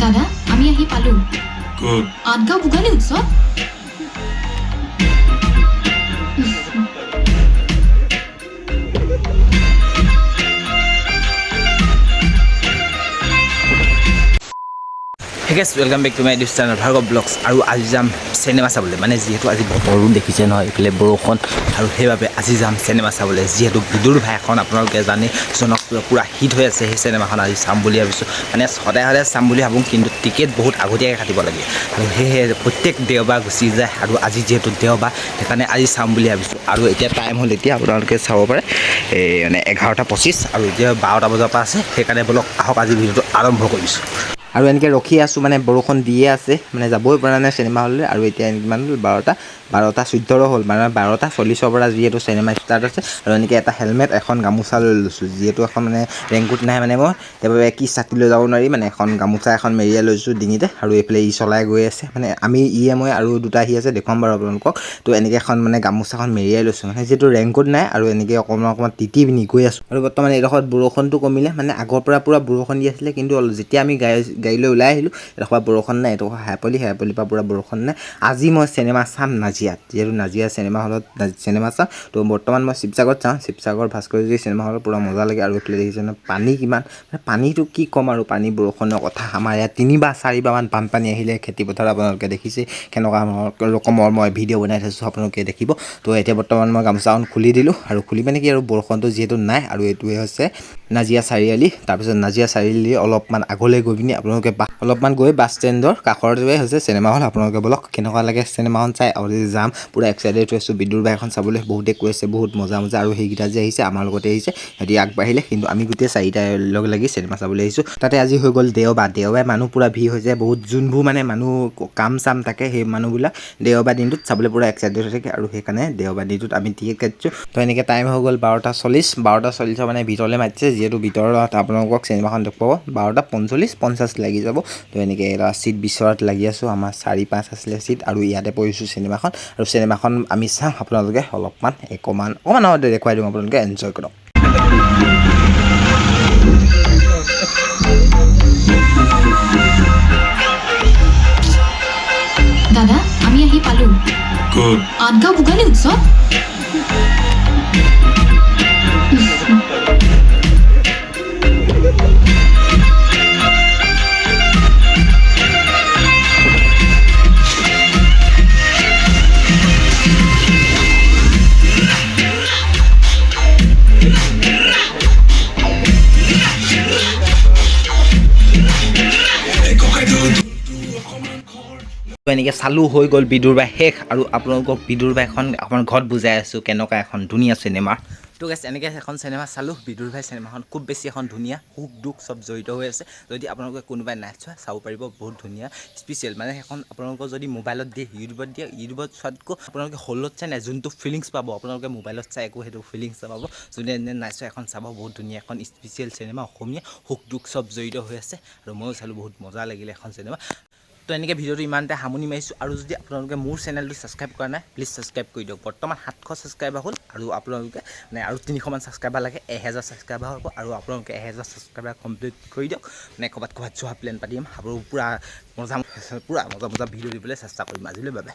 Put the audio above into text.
দাদা আমি আহি পালো Good. আটগাঁও ভোগালী উৎসৱ Hey guys, welcome back to my YouTube channel Bhargav Vlogs আৰু আজি যাম চিনেমা চাবলৈ মানে যিহেতু আজি বতৰো দেখিছে নহয় এইফালে বৰষুণ আৰু সেইবাবে আজি যাম চিনেমা চাবলৈ যিহেতু বিদুৰ ভাই এখন আপোনালোকে জানি জনপ্ৰিয় পুৰা হিট হৈ আছে সেই চিনেমাখন আজি চাম বুলি ভাবিছোঁ মানে সদায় সদায় চাম বুলি ভাবোঁ কিন্তু টিকেট বহুত আগতীয়াকৈ কাটিব লাগে আৰু সেয়ে প্ৰত্যেক দেওবাৰ গুচি যায় আৰু আজি যিহেতু দেওবাৰ সেইকাৰণে আজি চাম বুলি ভাবিছোঁ আৰু এতিয়া টাইম হ'ল এতিয়া আপোনালোকে চাব পাৰে মানে 11:25 আৰু এতিয়া 12টা বজাৰ পৰা আছে সেইকাৰণে বলক আহক আজি ভিডিঅ'টো আৰম্ভ কৰিছোঁ আৰু এনেকৈ ৰখি আছোঁ মানে বৰষুণ দিয়ে আছে মানে যাবই পৰা নাই চিনেমা হললৈ আৰু এতিয়া কিমান হ'ল 12:14 হ'ল মানে 12:40 পৰা যিহেতু চিনেমা ষ্টাৰ্ট আছে আৰু এনেকৈ এটা হেলমেট এখন গামোচা লৈ লৈছোঁ যিহেতু এখন মানে ৰেইনকোট নাই মানে মই সেইবাবে কি ছাতি লৈ যাব নোৱাৰি মানে এখন গামোচা এখন মেৰিয়াই লৈছোঁ ডিঙিতে আৰু এইফালে চলাই গৈ আছে মানে আমি মই আৰু দুটা আহি আছে দেখুৱাম বাৰু আপোনালোকক তো এনেকৈ এখন মানে গামোচাখন মেৰিয়াই লৈছোঁ মানে যিহেতু ৰেইনকোট নাই আৰু এনেকৈ অকণমান তিতি পিনি গৈ আছোঁ আৰু বৰ্তমান এইডোখৰত বৰষুণটো কমিলে মানে আগৰ পৰা পুৰা বৰষুণ দি আছিলে কিন্তু যেতিয়া আমি গাড়ীলৈ ওলাই আহিলোঁ এডোখৰ বৰষুণ নাই এডোখৰ হেপলিৰ পৰা পুৰা বৰষুণ নাই আজি মই চিনেমা চাম নাজিয়াত যিহেতু নাজিয়া চিনেমা হলত চিনেমা চাম তো বৰ্তমান মই শিৱসাগৰত চাওঁ শিৱসাগৰ ভাস্কৰজী চিনেমা হলত পুৰা মজা লাগে আৰু এইফালে দেখিছে পানী কিমান মানে পানীটো কি ক'ম আৰু পানী বৰষুণৰ কথা আমাৰ ইয়াত 3-4বাৰমান বানপানী আহিলে খেতিপথাৰ আপোনালোকে দেখিছে কেনেকুৱা ৰকমৰ মই ভিডিঅ' বনাই থৈছোঁ আপোনালোকে দেখিব তো এতিয়া বৰ্তমান মই গামোচাখন খুলি দিলোঁ আৰু খুলি মানে কি আৰু বৰষুণটো যিহেতু নাই আৰু এইটোৱে হৈছে নাজিয়া চাৰিআলি তাৰপিছত নাজিয়া চাৰিআলি অলপমান আগলৈ গৈ পিনি আপোনালোকে অলপমান গৈ বাছ ষ্টেণ্ডৰ কাষৰটোৱে হৈছে চিনেমা হল আপোনালোকে বলক কেনেকুৱা লাগে চিনেমাখন চাই আৰু যাম পুৰা এক্সাইটেড হৈ আছোঁ বিদুৰ ভাই এখন চাবলৈ বহুতে কৈ আছে বহুত মজা আৰু সেইকেইটা যে আহিছে আমাৰ লগতে আহিছে সিহঁতি আগবাঢ়িলে কিন্তু আমি গোটেই চাৰিটাই লগ লাগি চিনেমা চাবলৈ আহিছোঁ তাতে আজি হৈ গ'ল দেওবাৰ মানুহ পুৰা ভিৰ হৈ যায় বহুত যোনবোৰ মানে মানুহ কাম চাম থাকে সেই মানুহবিলাক দেওবাৰ দিনটোত চাবলৈ পুৰা এক্সাইটেড হৈ থাকে আৰু সেইকাৰণে দেওবাৰ দিনটোত আমি টিকেট কাটিছোঁ তো এনেকৈ টাইম হৈ গ'ল 12:40 মানে ভিতৰলৈ মাতিছে যিহেতু ভিতৰত আপোনালোকক চিনেমাখন দেখুৱাব 12:45 লাগি যাব তো এনেকৈ এটা চিট বিচৰাত লাগি আছোঁ আমাৰ 4-5 আছিলে চিট আৰু ইয়াতে পৰিছোঁ চিনেমাখন আৰু চিনেমাখন আমি চাম আপোনালোকে অকণমান দেখুৱাই দিম আপোনালোকে এনজয় কৰক দাদা আমি আহি পালো Good. আটগাঁও ভোগালী উৎসৱ তো এনেকৈ চালু হৈ গ'ল বিদুৰ ভাই শেষ আৰু আপোনালোকক বিদুৰ ভাইখন আপোনাৰ ঘৰত বুজাই আছোঁ কেনেকুৱা এখন ধুনীয়া চিনেমা তো গেছ এনেকৈ এখন চিনেমা চালোঁ বিদুৰ ভাই চিনেমাখন খুব বেছি এখন ধুনীয়া সুখ দুখ চব জড়িত হৈ আছে যদি আপোনালোকে কোনোবাই নাই চোৱা চাব পাৰিব বহুত ধুনীয়া স্পেচিয়েল মানে সেইখন আপোনালোকৰ যদি মোবাইলত দিয়ে ইউটিউবত চোৱাতকৈ আপোনালোকে হলত চাই নাই যোনটো ফিলিংছ পাব আপোনালোকে মোবাইলত চাই একো সেইটো ফিলিংছ নাপাব যোনে নাই চোৱা এখন চাব বহুত ধুনীয়া এখন স্পেচিয়েল চিনেমা অসমীয়া সুখ দুখ চব জড়িত হৈ আছে আৰু ময়ো চালোঁ বহুত মজা লাগিলে এখন চিনেমা তো এনেকৈ ভিডিঅ'টো ইমানতে সামৰণি মাৰিছোঁ আৰু যদি আপোনালোকে মোৰ চেনেলটো ছাবস্ক্ৰাইব কৰা নাই প্লিজ ছাবস্ক্ৰাইব কৰি দিয়ক বৰ্তমান 700 ছাবস্ক্ৰাইবাৰ হ'ল আৰু আপোনালোকে মানে আৰু 300মান ছাবস্ক্ৰাইবাৰ লাগে 1000 ছাবস্ক্ৰাইবাৰ হ'ব আৰু আপোনালোকে 1000 ছাবস্ক্ৰাইবাৰ কমপ্লিট কৰি দিয়ক মানে ক'ৰবাত যোৱা প্লেন পাতিম আৰু পুৰা মজা ভিডিঅ' দিবলৈ চেষ্টা কৰিম আজিলৈ বাবে